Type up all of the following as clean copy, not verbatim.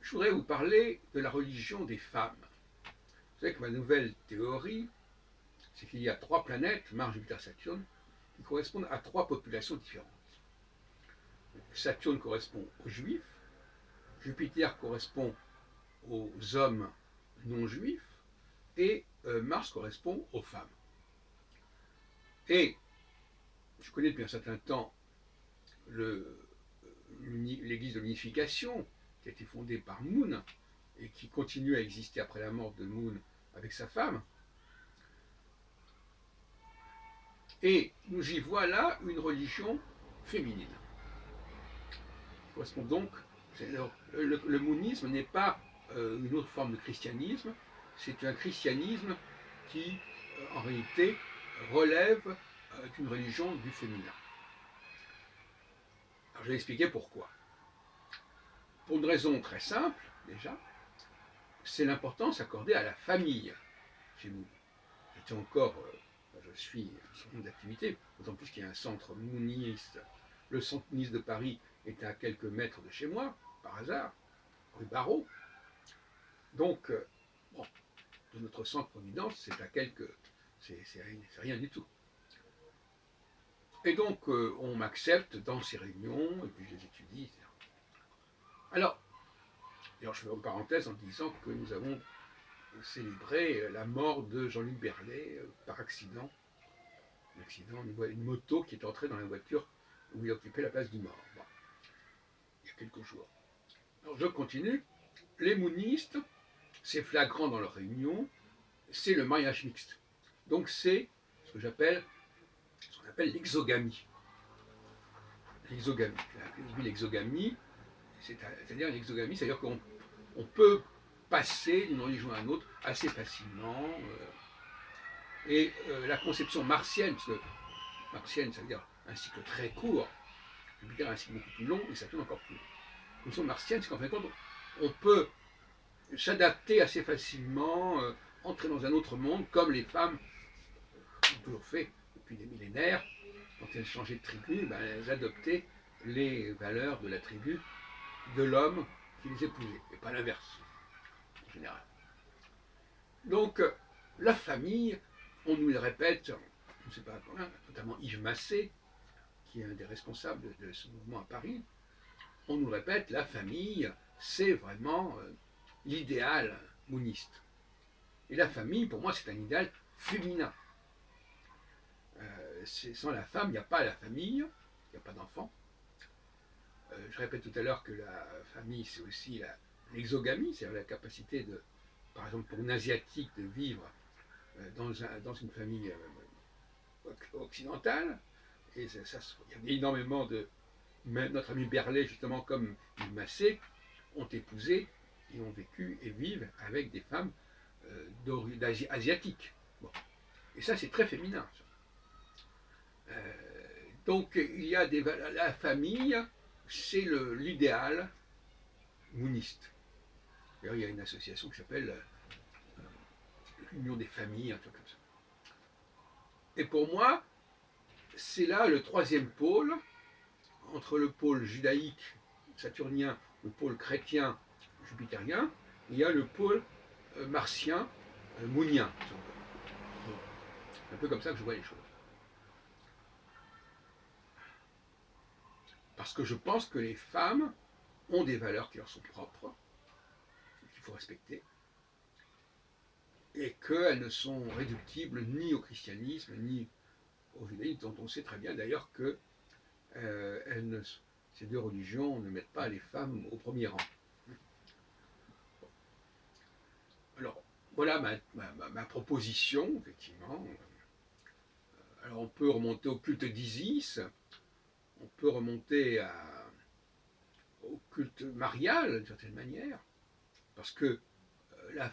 je voudrais vous parler de la religion des femmes. Vous savez que ma nouvelle théorie, c'est qu'il y a 3 planètes, Mars, Jupiter, Saturne, qui correspondent à 3 populations différentes. Saturne correspond aux Juifs, Jupiter correspond aux hommes non juifs, et Mars correspond aux femmes. Et je connais depuis un certain temps l'église de l'unification, qui a été fondée par Moon, et qui continue à exister après la mort de Moon avec sa femme. Et nous y voilà une religion féminine. Correspond donc, le moonisme n'est pas une autre forme de christianisme, c'est un christianisme qui, en réalité, relève d'une religion du féminin. Alors, je vais expliquer pourquoi. Pour une raison très simple, déjà, c'est l'importance accordée à la famille chez nous. Je suis un certain nombre d'activités, d'autant plus qu'il y a un centre mouniste. Le centre mouniste de Paris est à quelques mètres de chez moi, par hasard, rue Barrault. Donc, bon, de notre centre Providence, c'est rien du tout. Et donc, on m'accepte dans ces réunions, et puis je les étudie, etc. Alors, je fais une parenthèse en disant que nous avons célébré la mort de Jean-Luc Berlet par accident. Un accident, une moto qui est entrée dans la voiture où il occupait la place du mort. Bon, il y a quelques jours. Alors, je continue. Les moonistes, c'est flagrant dans leurs réunions, c'est le mariage mixte. Donc, c'est ce qu'on appelle l'exogamie. L'exogamie, c'est-à-dire l'exogamie, c'est-à-dire qu'on peut passer d'une religion à une autre assez facilement. Et la conception martienne, parce que martienne, ça veut dire un cycle très court, Jupiter a un cycle beaucoup plus long et Saturne encore plus long. La conception martienne, c'est qu'en fin de compte, on peut s'adapter assez facilement, entrer dans un autre monde, comme les femmes ont toujours fait depuis des millénaires. Quand elles changeaient de tribu, elles adoptaient les valeurs de la tribu de l'homme qui les épousait, et pas l'inverse, en général. Donc, la famille, on nous le répète, je ne sais pas, notamment Yves Massé, qui est un des responsables de ce mouvement à Paris, on nous le répète, la famille, c'est vraiment l'idéal mouniste. Et la famille, pour moi, c'est un idéal féminin. Sans la femme, il n'y a pas la famille, il n'y a pas d'enfant. Je répète tout à l'heure que la famille, c'est aussi l'exogamie, c'est-à-dire la capacité de, par exemple, pour une asiatique de vivre dans une famille occidentale. Et il y a énormément de. Notre ami Berlet, justement, comme Yves Massé, ont épousé et ont vécu et vivent avec des femmes asiatiques. Bon. Et ça, c'est très féminin. Donc, il y a la famille, c'est l'idéal mouniste. D'ailleurs, il y a une association qui s'appelle l'Union des familles, un truc comme ça. Et pour moi, c'est là le troisième pôle, entre le pôle judaïque, saturnien, le pôle chrétien, jupitérien, il y a le pôle martien, mounien. C'est un peu comme ça que je vois les choses. Parce que je pense que les femmes ont des valeurs qui leur sont propres, qu'il faut respecter, et qu'elles ne sont réductibles ni au christianisme, ni au judaïsme, dont on sait très bien d'ailleurs que ces deux religions ne mettent pas les femmes au premier rang. Alors, voilà ma proposition, effectivement. Alors, on peut remonter au culte d'Isis, on peut remonter au culte marial, d'une certaine manière, parce que la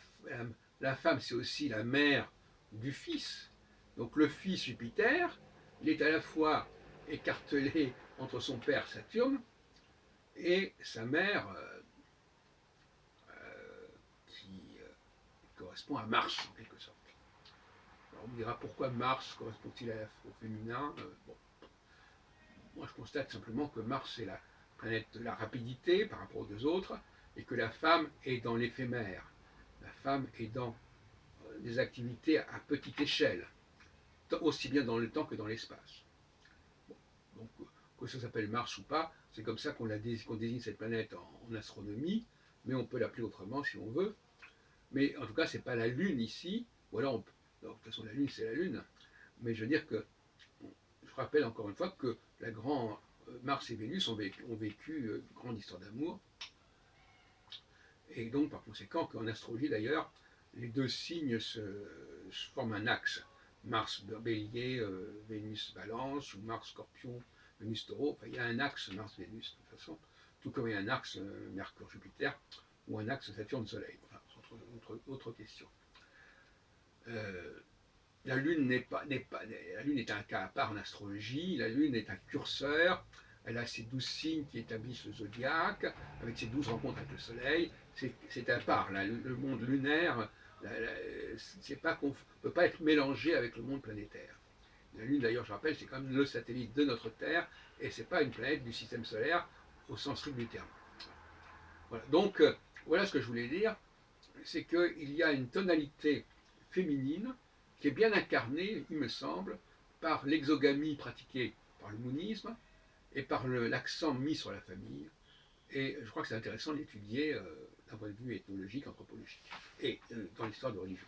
femme, c'est aussi la mère du fils. Donc, le fils Jupiter, il est à la fois écartelé entre son père Saturne et sa mère qui correspond à Mars, en quelque sorte. Alors, on me dira pourquoi Mars correspond-il au féminin. Bon. Moi, je constate simplement que Mars est la planète de la rapidité par rapport aux deux autres, et que la femme est dans l'éphémère. La femme est dans des activités à petite échelle, aussi bien dans le temps que dans l'espace. Bon, donc, que ça s'appelle Mars ou pas, c'est comme ça qu'on désigne cette planète en astronomie, mais on peut l'appeler autrement si on veut. Mais en tout cas, ce n'est pas la Lune ici, ou alors, de toute façon, la Lune, c'est la Lune, mais je veux dire que, je rappelle encore une fois que la grande Mars et Vénus ont vécu une grande histoire d'amour, et donc par conséquent qu'en astrologie d'ailleurs, les deux signes se forment un axe. Mars Bélier, Vénus Balance, ou Mars Scorpion, Vénus Taureau. Enfin, il y a un axe Mars-Vénus de toute façon, tout comme il y a un axe Mercure-Jupiter ou un axe Saturne-Soleil. Enfin, c'est autre question. Euh, la Lune la Lune est un cas à part en astrologie. La Lune est un curseur. Elle a ses 12 signes qui établissent le zodiaque, avec ses 12 rencontres avec le Soleil. C'est à part. Le monde lunaire, c'est pas ne peut pas être mélangé avec le monde planétaire. La Lune, d'ailleurs, je rappelle, c'est quand même le satellite de notre Terre, et c'est pas une planète du système solaire au sens strict du terme. Voilà. Donc, voilà ce que je voulais dire, c'est qu'il y a une tonalité féminine qui est bien incarnée, il me semble, par l'exogamie pratiquée par le moonisme et par l'accent mis sur la famille. Et je crois que c'est intéressant d'étudier d'un point de vue ethnologique, anthropologique et dans l'histoire de religion.